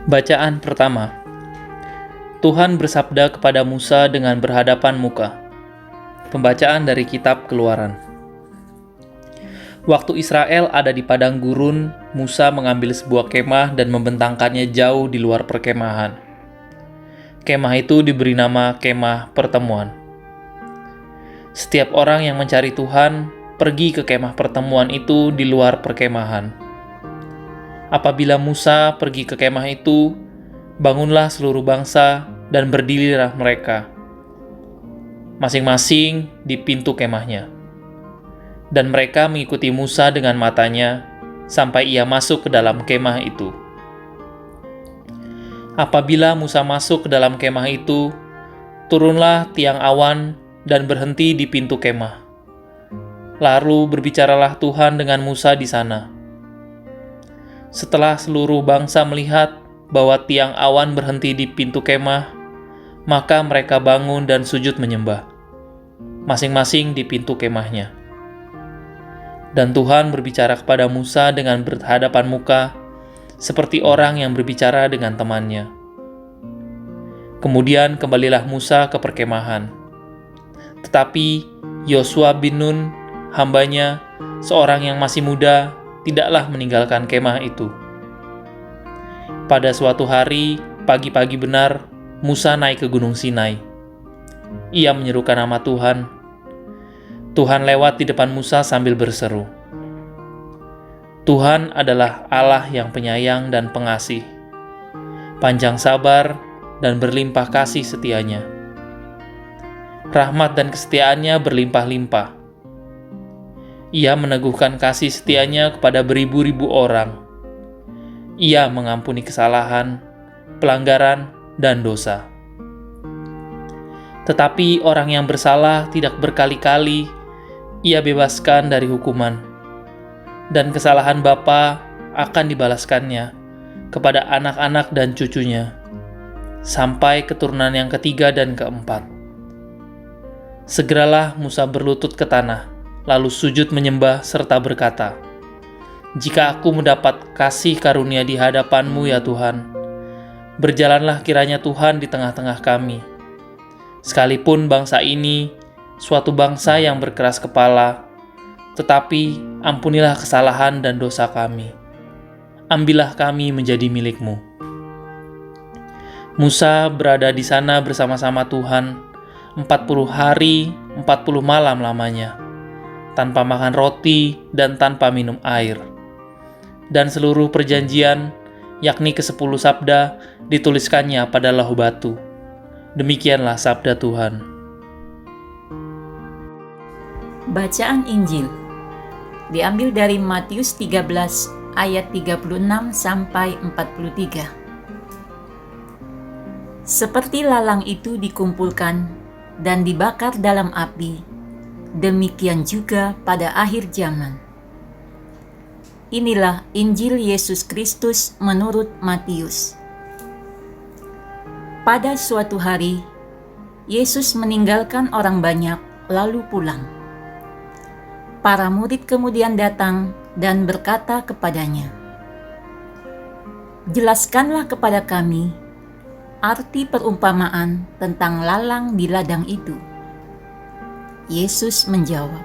Bacaan pertama. Tuhan bersabda kepada Musa dengan berhadapan muka. Pembacaan dari kitab Keluaran. Waktu Israel ada di padang gurun, Musa mengambil sebuah kemah dan membentangkannya jauh di luar perkemahan. Kemah itu diberi nama Kemah Pertemuan. Setiap orang yang mencari Tuhan pergi ke kemah pertemuan itu di luar perkemahan. Apabila Musa pergi ke kemah itu, bangunlah seluruh bangsa dan berdirilah mereka, masing-masing di pintu kemahnya. Dan mereka mengikuti Musa dengan matanya sampai ia masuk ke dalam kemah itu. Apabila Musa masuk ke dalam kemah itu, turunlah tiang awan dan berhenti di pintu kemah. Lalu berbicaralah Tuhan dengan Musa di sana. Setelah seluruh bangsa melihat bahwa tiang awan berhenti di pintu kemah, maka mereka bangun dan sujud menyembah, masing-masing di pintu kemahnya. Dan Tuhan berbicara kepada Musa dengan berhadapan muka, seperti orang yang berbicara dengan temannya. Kemudian kembalilah Musa ke perkemahan. Tetapi Yosua bin Nun, hambanya, seorang yang masih muda, tidaklah meninggalkan kemah itu. Pada suatu hari, pagi-pagi benar, Musa naik ke Gunung Sinai. Ia menyerukan nama Tuhan. Tuhan lewat di depan Musa sambil berseru, "Tuhan adalah Allah yang penyayang dan pengasih, panjang sabar dan berlimpah kasih setianya. Rahmat dan kesetiaannya berlimpah-limpah. Ia meneguhkan kasih setianya kepada beribu-ribu orang. Ia mengampuni kesalahan, pelanggaran, dan dosa. Tetapi orang yang bersalah tidak berkali-kali ia bebaskan dari hukuman, dan kesalahan bapa akan dibalaskannya kepada anak-anak dan cucunya, sampai keturunan yang ketiga dan keempat." Segeralah Musa berlutut ke tanah, lalu sujud menyembah serta berkata, "Jika aku mendapat kasih karunia di hadapan-Mu ya Tuhan, berjalanlah kiranya Tuhan di tengah-tengah kami. Sekalipun bangsa ini suatu bangsa yang berkeras kepala, tetapi ampunilah kesalahan dan dosa kami. Ambillah kami menjadi milik-Mu." Musa berada di sana bersama-sama Tuhan 40 hari, 40 malam lamanya, tanpa makan roti dan tanpa minum air. Dan seluruh perjanjian, yakni ke-10 sabda, dituliskannya pada lahu batu. Demikianlah sabda Tuhan. Bacaan Injil diambil dari Matius 13 ayat 36 sampai 43. Seperti lalang itu dikumpulkan dan dibakar dalam api, demikian juga pada akhir zaman. Inilah Injil Yesus Kristus menurut Matius. Pada suatu hari, Yesus meninggalkan orang banyak lalu pulang. Para murid kemudian datang dan berkata kepadanya, "Jelaskanlah kepada kami arti perumpamaan tentang lalang di ladang itu." Yesus menjawab,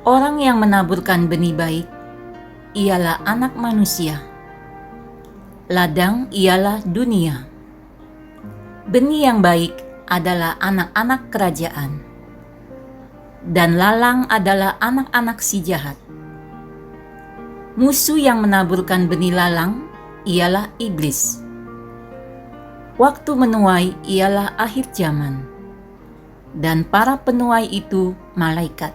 "Orang yang menaburkan benih baik ialah Anak Manusia. Ladang ialah dunia. Benih yang baik adalah anak-anak kerajaan, dan lalang adalah anak-anak si jahat. Musuh yang menaburkan benih lalang ialah iblis. Waktu menuai ialah akhir zaman, dan para penuai itu malaikat.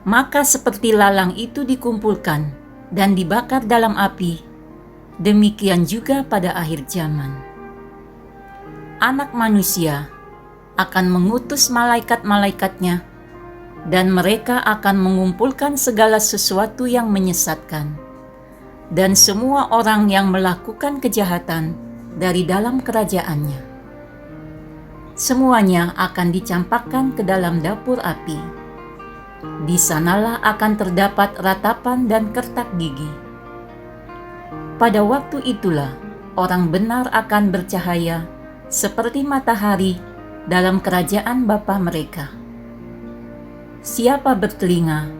Maka seperti lalang itu dikumpulkan dan dibakar dalam api, demikian juga pada akhir zaman. Anak Manusia akan mengutus malaikat-malaikatnya, dan mereka akan mengumpulkan segala sesuatu yang menyesatkan, dan semua orang yang melakukan kejahatan dari dalam kerajaannya. Semuanya akan dicampakkan ke dalam dapur api. Di sanalah akan terdapat ratapan dan kertak gigi. Pada waktu itulah orang benar akan bercahaya seperti matahari dalam kerajaan Bapa mereka. Siapa bertelinga,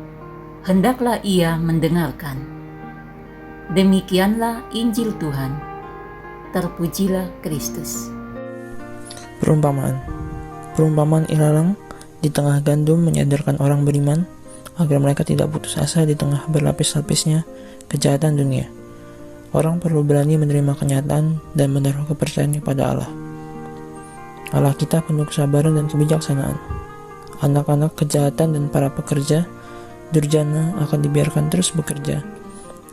hendaklah ia mendengarkan. Demikianlah Injil Tuhan. Terpujilah Kristus. Perumpamaan ilalang di tengah gandum menyadarkan orang beriman agar mereka tidak putus asa di tengah berlapis-lapisnya kejahatan dunia. Orang perlu berani menerima kenyataan dan menaruh kepercayaan kepada Allah. Allah kita penuh kesabaran dan kebijaksanaan. Anak-anak kejahatan dan para pekerja durjana akan dibiarkan terus bekerja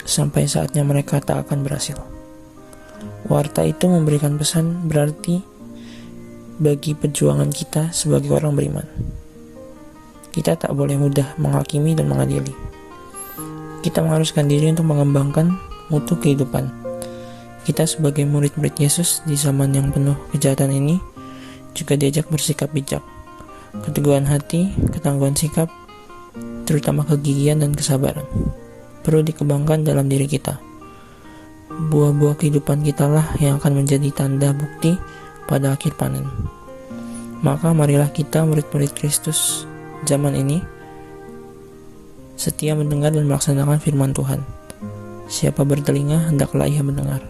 sampai saatnya mereka tak akan berhasil. Warta itu memberikan pesan berarti bagi perjuangan kita sebagai orang beriman. Kita tak boleh mudah menghakimi dan mengadili. Kita mengharuskan diri untuk mengembangkan mutu kehidupan. Kita sebagai murid-murid Yesus di zaman yang penuh kejahatan ini juga diajak bersikap bijak. Keteguhan hati, ketangguhan sikap, terutama kegigihan dan kesabaran, perlu dikembangkan dalam diri kita. Buah-buah kehidupan kita lah yang akan menjadi tanda bukti pada akhir panen. Maka marilah kita murid-murid Kristus zaman ini setia mendengar dan melaksanakan firman Tuhan. Siapa bertelinga, hendaklah ia mendengar.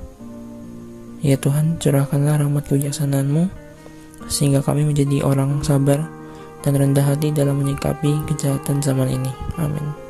Ya Tuhan, curahkanlah rahmat kebijaksanaan-Mu sehingga kami menjadi orang sabar dan rendah hati dalam menyikapi kejahatan zaman ini. Amin.